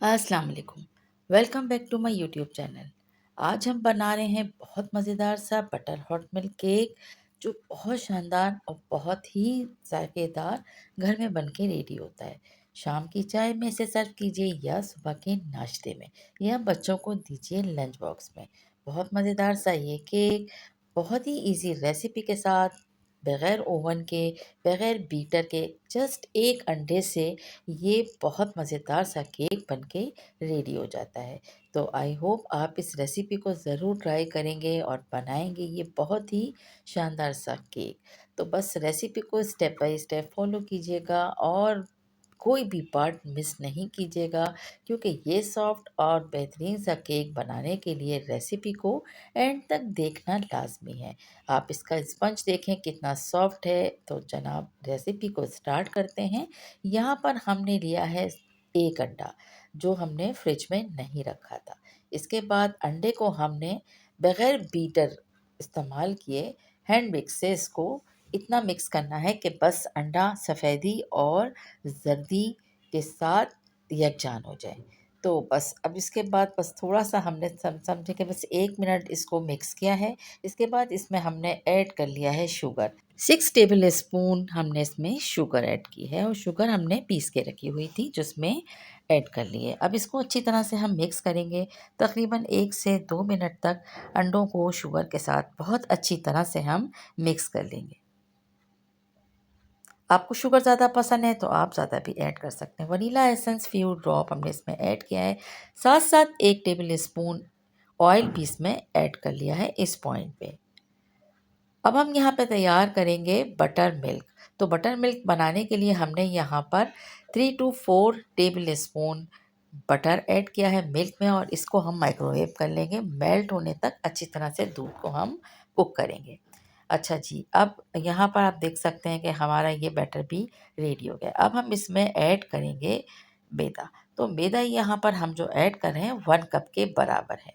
अस्सलाम वालेकुम। Welcome back to my YouTube channel. आज हम बना रहे हैं बहुत मज़ेदार सा बटर हॉट मिल्क केक, जो बहुत शानदार और बहुत ही ज़ायकेदार घर में बन के रेडी होता है। शाम की चाय में इसे सर्व कीजिए या सुबह के नाश्ते में या बच्चों को दीजिए लंच बॉक्स में। बहुत मज़ेदार सा ये केक बहुत ही इजी रेसिपी के साथ, बगैर ओवन के, बगैर बीटर के, जस्ट एक अंडे से ये बहुत मज़ेदार सा केक बनके रेडी हो जाता है। तो आई होप आप इस रेसिपी को ज़रूर ट्राई करेंगे और बनाएंगे ये बहुत ही शानदार सा केक। तो बस रेसिपी को स्टेप बाय स्टेप फॉलो कीजिएगा और कोई भी पार्ट मिस नहीं कीजिएगा, क्योंकि ये सॉफ्ट और बेहतरीन सा केक बनाने के लिए रेसिपी को एंड तक देखना लाजमी है। आप इसका स्पंज देखें कितना सॉफ्ट है। तो जनाब रेसिपी को स्टार्ट करते हैं। यहाँ पर हमने लिया है एक अंडा, जो हमने फ्रिज में नहीं रखा था। इसके बाद अंडे को हमने बगैर बीटर इस्तेमाल किए हैंड मिक्स से इसको इतना मिक्स करना है कि बस अंडा सफ़ेदी और जर्दी के साथ यकजान हो जाए। तो बस अब इसके बाद बस थोड़ा सा हमने समझे कि बस 1 मिनट इसको मिक्स किया है। इसके बाद इसमें हमने ऐड कर लिया है शुगर। 6 टेबल स्पून हमने इसमें शुगर ऐड की है और शुगर हमने पीस के रखी हुई थी जिसमें ऐड कर लिए। अब इसको अच्छी तरह से हम मिक्स करेंगे। तकरीबन 1 से 2 मिनट तक अंडों को शुगर के साथ बहुत अच्छी तरह से हम मिक्स कर लेंगे। आपको शुगर ज़्यादा पसंद है तो आप ज़्यादा भी ऐड कर सकते हैं। वनीला एसेंस फ्यू ड्रॉप हमने इसमें ऐड किया है। साथ साथ 1 टेबल स्पून ऑयल भी इसमें ऐड कर लिया है इस पॉइंट पे। अब हम यहाँ पे तैयार करेंगे बटर मिल्क। तो बटर मिल्क बनाने के लिए हमने यहाँ पर 3 to 4 table spoon butter add किया है मिल्क में और इसको हम माइक्रोवेव कर लेंगे। मेल्ट होने तक अच्छी तरह से दूध को हम कुक करेंगे। अच्छा जी, अब यहाँ पर आप देख सकते हैं कि हमारा ये बैटर भी रेडी हो गया। अब हम इसमें ऐड करेंगे मैदा। तो मैदा यहाँ पर हम जो ऐड कर रहे हैं 1 कप के बराबर है।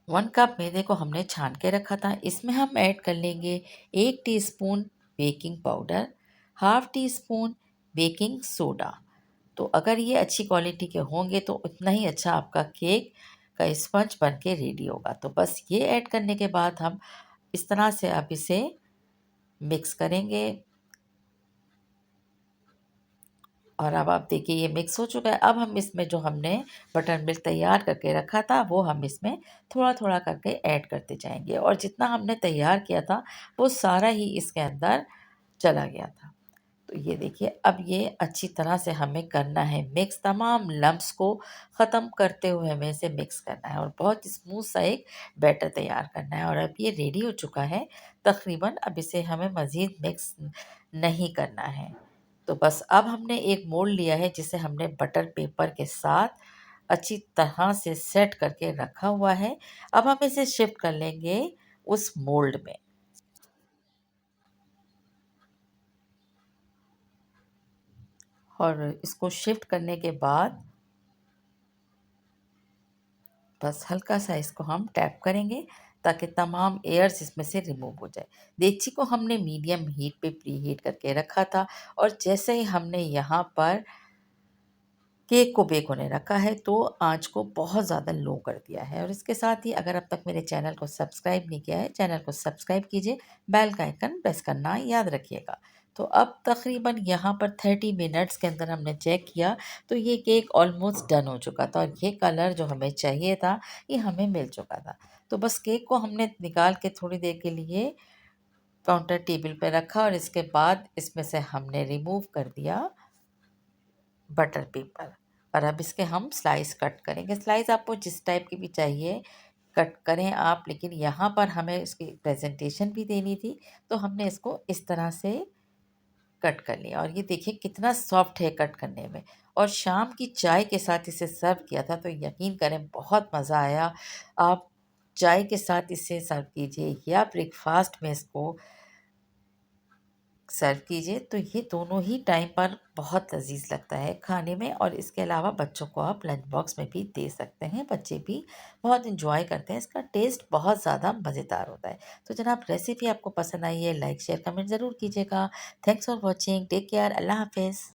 1 कप मैदे को हमने छान के रखा था। इसमें हम ऐड कर लेंगे 1 teaspoon baking powder, half tea spoon baking soda. तो अगर ये अच्छी क्वालिटी के होंगे तो उतना ही अच्छा आपका केक का स्पंज बन के रेडी होगा। तो बस ये ऐड करने के बाद हम इस तरह से अब इसे मिक्स करेंगे और अब आप देखिए ये मिक्स हो चुका है। अब हम इसमें जो हमने बटर मिल्क तैयार करके रखा था वो हम इसमें थोड़ा-थोड़ा करके ऐड करते जाएँगे और जितना हमने तैयार किया था वो सारा ही इसके अंदर चला गया था। तो ये देखिए अब ये अच्छी तरह से हमें करना है मिक्स, तमाम लम्प्स को ख़त्म करते हुए हमें इसे मिक्स करना है और बहुत स्मूथ सा एक बैटर तैयार करना है और अब ये रेडी हो चुका है तकरीबन। अब इसे हमें मज़ीद मिक्स नहीं करना है। तो बस अब हमने एक मोल्ड लिया है जिसे हमने बटर पेपर के साथ अच्छी तरह से सेट करके रखा हुआ है। अब हम इसे शिफ्ट कर लेंगे उस मोल्ड में और इसको शिफ्ट करने के बाद बस हल्का सा इसको हम टैप करेंगे ताकि तमाम एयर्स इसमें से रिमूव हो जाए। देगची को हमने मीडियम हीट पे प्री हीट करके रखा था और जैसे ही हमने यहाँ पर केक को बेक होने रखा है तो आँच को बहुत ज़्यादा लो कर दिया है और इसके साथ ही अगर अब तक मेरे चैनल को सब्सक्राइब नहीं किया है, चैनल को सब्सक्राइब कीजिए, बेल का आइकन प्रेस करना याद रखिएगा। तो अब तकरीबन यहाँ पर 30 मिनट्स के अंदर हमने चेक किया तो ये केक ऑलमोस्ट डन हो चुका था और ये कलर जो हमें चाहिए था ये हमें मिल चुका था। तो बस केक को हमने निकाल के थोड़ी देर के लिए काउंटर टेबल पे रखा और इसके बाद इसमें से हमने रिमूव कर दिया बटर पेपर और अब इसके हम स्लाइस कट करेंगे। स्लाइस आपको जिस टाइप की भी चाहिए कट करें आप, लेकिन यहाँ पर हमें इसकी प्रेजेंटेशन भी देनी थी तो हमने इसको इस तरह से कट कर लिया और ये देखिए कितना सॉफ्ट है कट करने में। और शाम की चाय के साथ इसे सर्व किया था तो यकीन करें बहुत मज़ा आया। आप चाय के साथ इसे सर्व कीजिए या ब्रेकफास्ट में इसको सर्व कीजिए तो ये दोनों ही टाइम पर बहुत लज़ीज़ लगता है खाने में और इसके अलावा बच्चों को आप लंच बॉक्स में भी दे सकते हैं। बच्चे भी बहुत एंजॉय करते हैं, इसका टेस्ट बहुत ज़्यादा मज़ेदार होता है। तो जनाब रेसिपी आपको पसंद आई है, लाइक शेयर कमेंट ज़रूर कीजिएगा। Thanks for watching, take care, अल्लाह हाफ़िज़।